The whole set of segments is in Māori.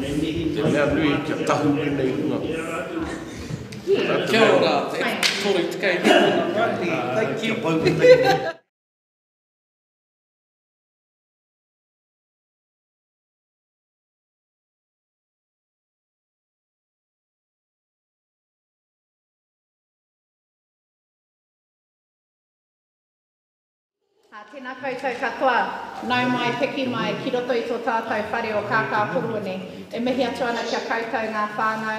Te mea nui kia tahu nei unga. Kia ora, te toru te kei hikuna. Thank you. Tēnā koutou katoa, nau mai peki mai ki roto I tō tātou whare o kākāpuruane. E mihi atu ana kia koutou ngā whānau,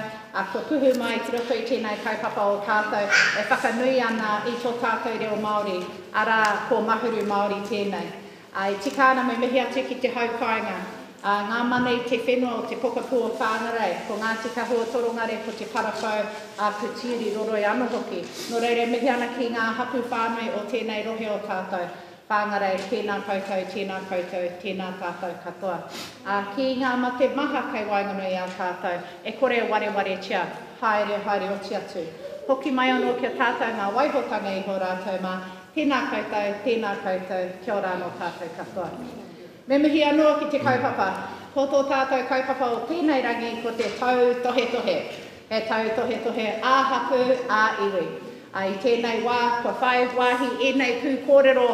ko kuhu mai ki roto I tēnei kaupapa o kātou, e whakanui ana I tō tātou reo Māori, ara ko mahuru Māori tēnei. I tika ana me mihi atu ki te haukainga, ngā mana I te whenua o te pokapū o Whangārei, ko Ngāti kahua torongare ko te parakau ku tiri roroi anō hoki. Nō reire mihi ana ki ngā hapū whānui o tēnei rohe o tātou. Whangārei, tēnā koutou, tēnā koutou, tēnā tātou katoa. Ki ngā mate maha kei Wainganui a tātou, e kore ware tia, haere o tia atu. Hoki mai anō kia tātou ngā waihotanga I ho rātou mā, tēnā koutou, kia ora anō tātou katoa. Me mihi anō ki te kaupapa, ko tō tātou kaupapa o tēnei rangi ko te Tautohetohe. He Tautohetohe ā Hapū, ā iwi. I tēnei wā, kua whai wāhi enei pū kōrero,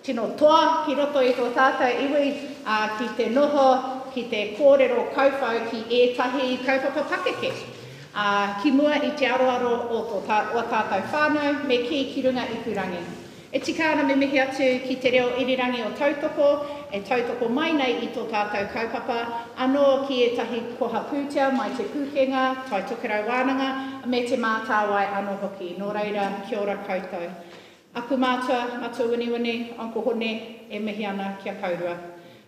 tino toa ki roto I tō tātou iwi, ki te noho, ki te kōrero kauwhau ki ētahi kaupapa pakeke. Ki mua I te aroaro o tātou whānau, me ki runga I purangi. E tika ana me mihi atu ki te reo irirangi o tautoko, e tautoko mai nei I tō tātou kaupapa, anō ki ētahi koha pūtea mai te pūkenga, tai tokerau wānanga, me te mātāwai anō hoki. Nō reira, kia ora koutou. Aku mātua, matua winiwini, anko hone, e mihi ana kia kaurua.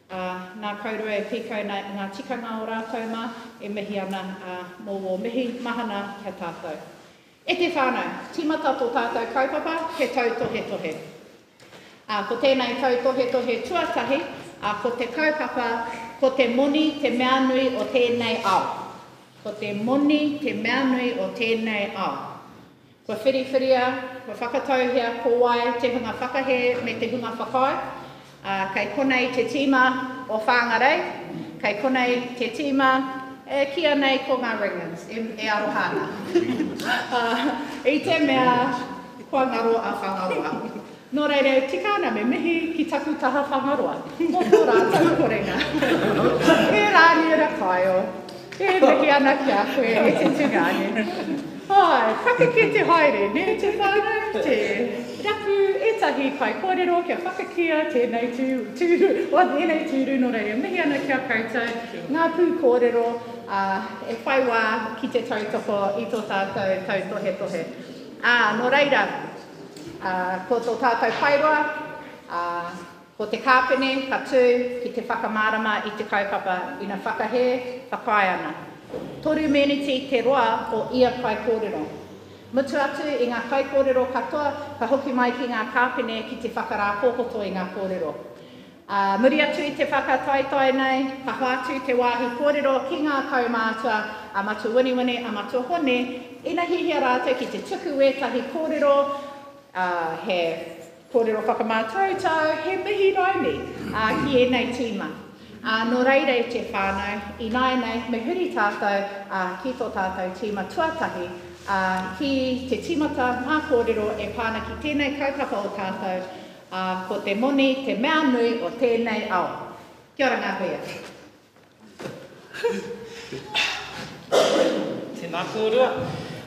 Nā kaurua e pīkau ngā tikanga o rātou mā, e mihi ana mō mihi mahana kia tātou. E te whānau, tīmata tō tātou kaupapa, he Tautohetohe. Ko tēnei Tautohetohe tuatahi, ko te kaupapa, ko te moni te mea nui o tēnei ao. Ko te moni te mea nui o tēnei ao. Ko whiriwhiria, ko whakatauhia, ko wai, te hunga whakahe me te hunga whakai. Kei konei te tīma o Whangārei, kei konei te tīma kia nei ko ngā ringers, e arohana. I te mea, Whangaroa a Whangaroa. Nō reire, tika ana me mihi ki taku taha Whangaroa. Mō tō rātou korenga. E rāni e rakaio. E mihi ana ki a koe, e te tungane. Ai, whakake te haere, ne te whānau, te rapu, etahi kai kōrero, kia whakakia, tēnei tūru, enei tūru nō reire, mihi ana kia koutou, ngā pū kōrero, e whai wā ki te tautoko I tō tātou Tautohetohe. Nō reira, ko tō tātou whairoa, ko te kāpene, ka tū, ki te whakamārama I te kaupapa, ina whakahe, whakai ana. Toru meneti te roa o ia kai kōrero. Mutu atu I ngā kai kōrero katoa, ka hoki mai ki ngā kāpene ki te whakarā pōpoto I ngā kōrero. Muri atu I te whakataitai nei, ka hoatu te wāhi kōrero ki ngā kaumātua, a matu winiwini, a matu hone, ina hihia rātou ki te tuku ētahi kōrero, he kōrero whakamātautau, he mihi rauni ki enei tīma. Nō reire te whānau, I nai nei, me huri tātou ki tō tātou tīma tuatahi, ki te tīmata mā kōrero e pāna ki tēnei kaupapa o tātou, ko te moni, te mea nui o tēnei ao. Kia ora Ngāpuhi. Tēnā kōrua.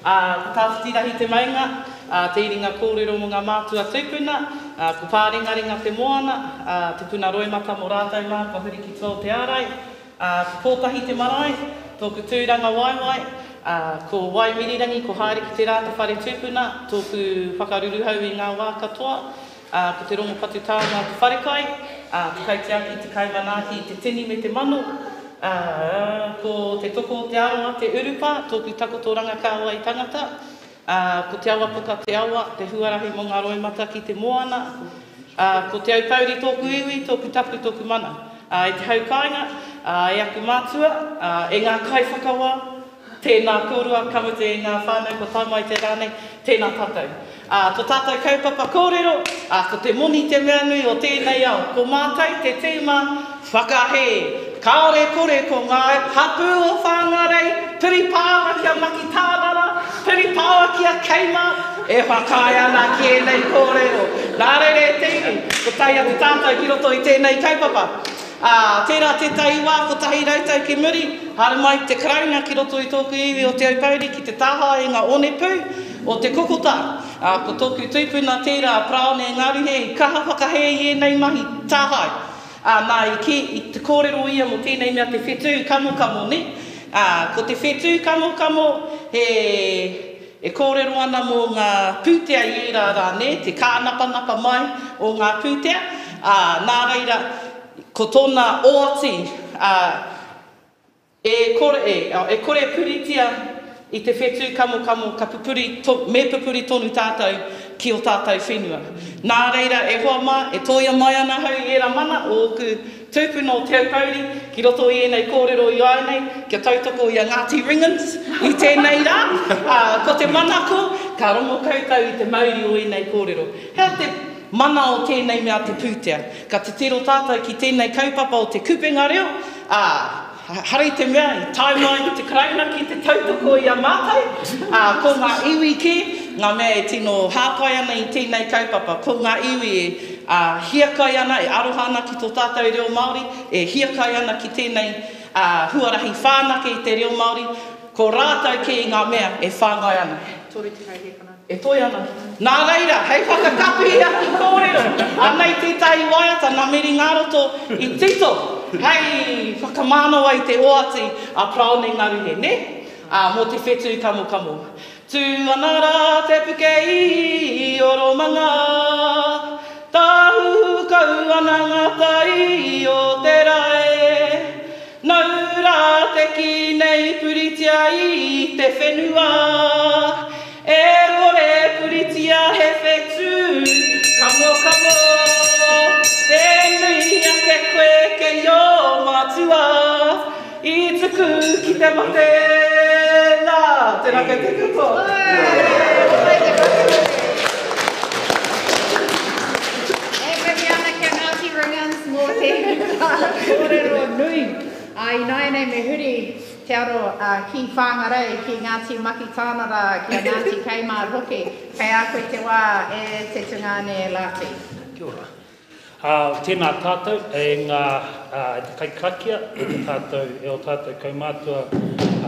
Ko tāwhitirahi te mainga, te iringa kōrero mo ngā mātua tūpuna, ko pārengarenga te moana, te puna roimata mo rātou mā, ko huri ki tō te ārai, ko pōtahi te marae, tōku tūranga waiwai, ko waimirirangi, ko haere ki te rāta whare tūpuna, tōku whakaruruhau I ngā wā katoa, ko te rongo patutanga te wharekai, te kaitiaki te kaimanahi, te tini me te mano, ko te toko te aroa, te urupa, tōku takotoranga kāua I tangata, ko te awa puka te awa, te huarahi mo ngā roimata ki te moana, ko te aupauri tōku iwi, tōku tapu, tōku mana. E te haukainga, e aku mātua, e ngā kai whakawa, tēnā kōrua, kamute e ngā whānau, ko taumai te rānei, tēnā tātou. Tō tātou kaupapa kōrero, ko te moni te mea nui o tēnei ao, ko mātai te tēma whakahe, kaore kore ko ngā hapū o Whangārei, piri pāwa kia maki tānara, piri pāwa kia keima, e whakai ana ki e nei kōrero. Nā rere teiri, ko tai atu tātou ki roto I tēnei kaupapa. Tērā te taiwā, ko tahi rautau ki muri, hara mai te kraunga ki roto I tōku iwi o te aupauri ki te taha e ngā onepū o te kokota. Ko tōku tūpuna tērā praone ngāruhe I kaha whakahe I nei mahi tāhai. Nā I te kōrero ia mo tēnei mea te whetū kamo ne. Ko te whetū kamo e kōrero ana mo ngā pūtea I ira rā ne, te kānapa mai o ngā pūtea. Nā reira, ko tōna oati e kore puritia I te whetū kamo ka me pupuri tonu tātou ki o tātou whenua. Nā reira e hoa mā, e toia mai ana hau I era mana o ku tūpuna o te aupauri ki roto I enei kōrero I ainei, kia tautoko I a Ngāti ringans I tēnei rā. Ko te manako, ka rongo koutou I te mauri o enei kōrero. Hea te mana o tēnei mea te pūtea. Ka te tiro tātou ki tēnei kaupapa o te Kupenga Reo. Hari te mea, I tai mai I te krauna ki te tautoko I a mātai. Ko ngā iwi ki, ngā mea e tino hāpai ana I tēnei kaupapa. Ko ngā iwi e hiakai ana, e aroha ana ki tō tātou reo Māori, e hiakai ana ki tēnei huarahi whānake I te reo Māori. Ko rātou ki ngā mea e whāngai ana. E toi ana. Nā reira, hei whakakapi aki kōrero. Anei te tai waiata, nā meri ngā roto I tito. Hei whakamānawa I te oati a praone ngaruhe, ne? Mō te whetū kamo. Tū ana rā te puke I oromanga. Tāhu kau ana ngātai o te rae. Nau rā te ki nei puritia I te whenua. E kore puritia he whetū kamo. E nui a te koe ke yo mātua. I tuku ki te mate. Nā, tēnā kei te kupo. E kari ana kia Ngāti ringans mō te kōrero nui. I nai nei me huri te aro ki Whangārei, ki Ngāti maki tānara, ki Ngāti keima roke. Kei a koe te wā e te tungane lāti. Kia ora. Tēnā tātou e ngā kai krakia e o tātou kaumātua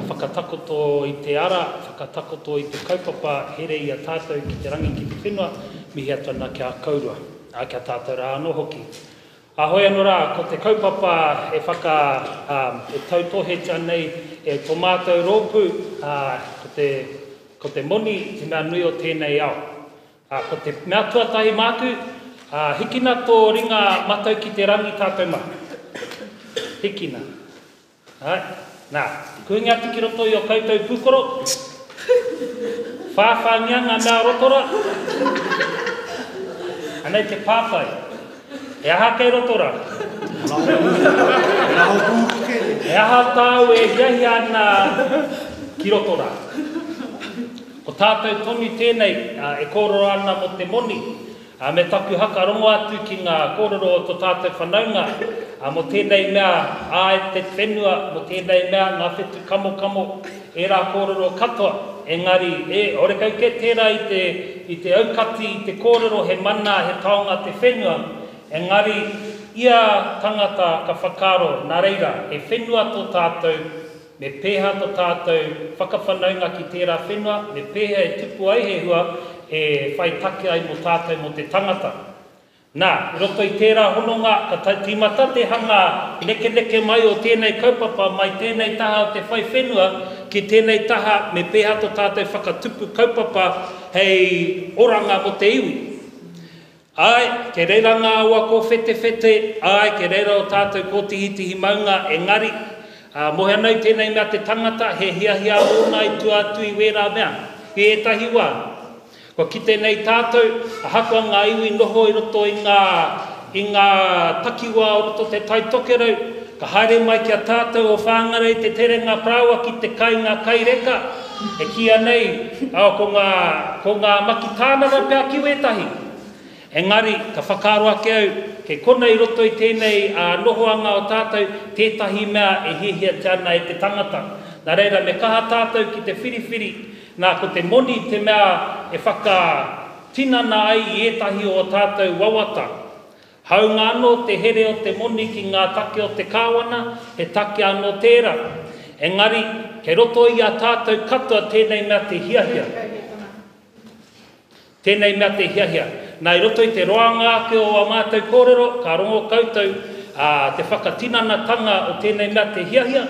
whakatakoto I te ara, whakatakoto I te kaupapa here I a tātou ki te rangi ki te whenua, mihi atu ana kia kaurua, kia tātou rā anō hoki. Hoi anō rā, ko te kaupapa e e tautohe nei e tō mātou rōpū, ko te moni, te mea nui o tēnei ao. Ko te mea tuatahi mātu, hikina tō ringa matau ki te rangi tātou ma. Hikina. Nā, kuhinga tiki roto I o koutou pūkoro. Whāwhāngia ngā mea rotora. Anei te pāpai. E aha kei rotora. E aha tāu e hiahi ana ki rotora. O tātou tonu tēnei e kōrero ana mo te moni. Me taku haka rongo atu ki ngā kōrero o tō tātou whanaunga. Mo tēnei mea e te whenua, mo tēnei mea ngā whetū kamo, e rā kōrero katoa. Engari, ore kau ke tērā I te aukati, I te kōrero he mana, he taonga te whenua. Engari, ia tangata ka whakaro, nā reira, e whenua tō tātou, me pēha tō tātou, whakawhanaunga ki tērā whenua, me pēha e tupu ai he hua, e whai take ai mo tātou mo te tangata. Nā, roto I tērā hononga, ka tīmata te hanga neke mai o tēnei kaupapa, mai tēnei taha o te whai whenua, ki tēnei taha me pēha tō tātou whakatupu kaupapa hei oranga mo te iwi. Ai, ke reira ngā ua ko whete, ai, ke reira o tātou ko tihi maunga engari. Mohe anau tēnei mea te tangata, he hiahia ona I tuatu I wērā mea, he etahi wā. Ko ki tēnei tātou, a hakua ngā iwi noho I roto I ngā takiwa o roto te taitokerau, ka haere mai ki a tātou o Whangārei te terenga praua ki te kai ngā kaireka, e kia nei, ko ngā maki tānara pēr ki wētahi. Engari, ka whakaroa ke au, ke kona I roto I tēnei nohoanga o tātou, tētahi mea e hihia tēnā e te tangata. Nā reira, me kaha tātou ki te whiriwhiri, nā ko te moni te mea e whakatinana ai I etahi o tātou wawata. Haunga anō te here o te moni ki ngā take o te kāwana, he take anō tērā. Engari, ke roto I a tātou katoa tēnei mea te hiahia. Tēnei mea te hiahia. Nā I roto I te roanga ake o a mātou kōrero, ka rongo koutou te whakatinanatanga o tēnei mea te hiahia.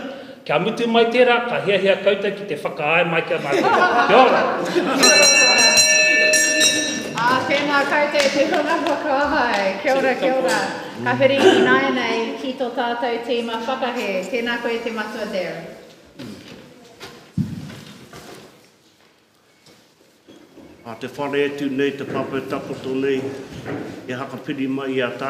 Kia mutu mai tērā, ka hiahia koutou ki te whakaae mai kia mātou. Kia ora. Tēnā koutou te hunga whakaahai. Kia ora, kia ora. Ka whiringi nai nei ki tō tātou tīma whakahe. Tēnā koe te matua there. Te whare etu nei, te pape takoto nei, e hakapiri mai I a tā